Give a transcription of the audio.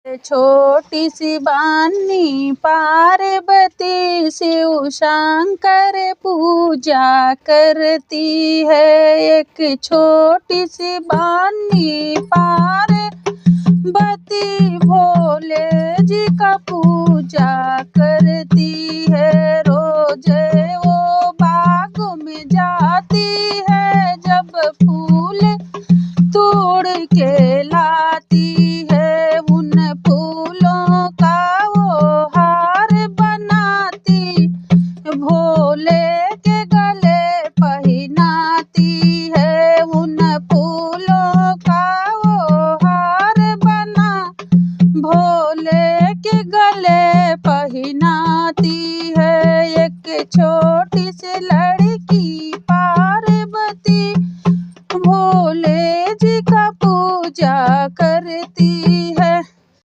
छोटी सी बानी पार्वती शिव शंकर पूजा करती है। एक छोटी सी बानी पार्वती भोले जी का पूजा करती है। रोज वो बाग में जाती है, जब फूल तोड़ के लाती है, उन फूलों का वो हार बनाती, भोले के गले पहनाती है। उन फूलों का वो हार बना भोले के गले पहना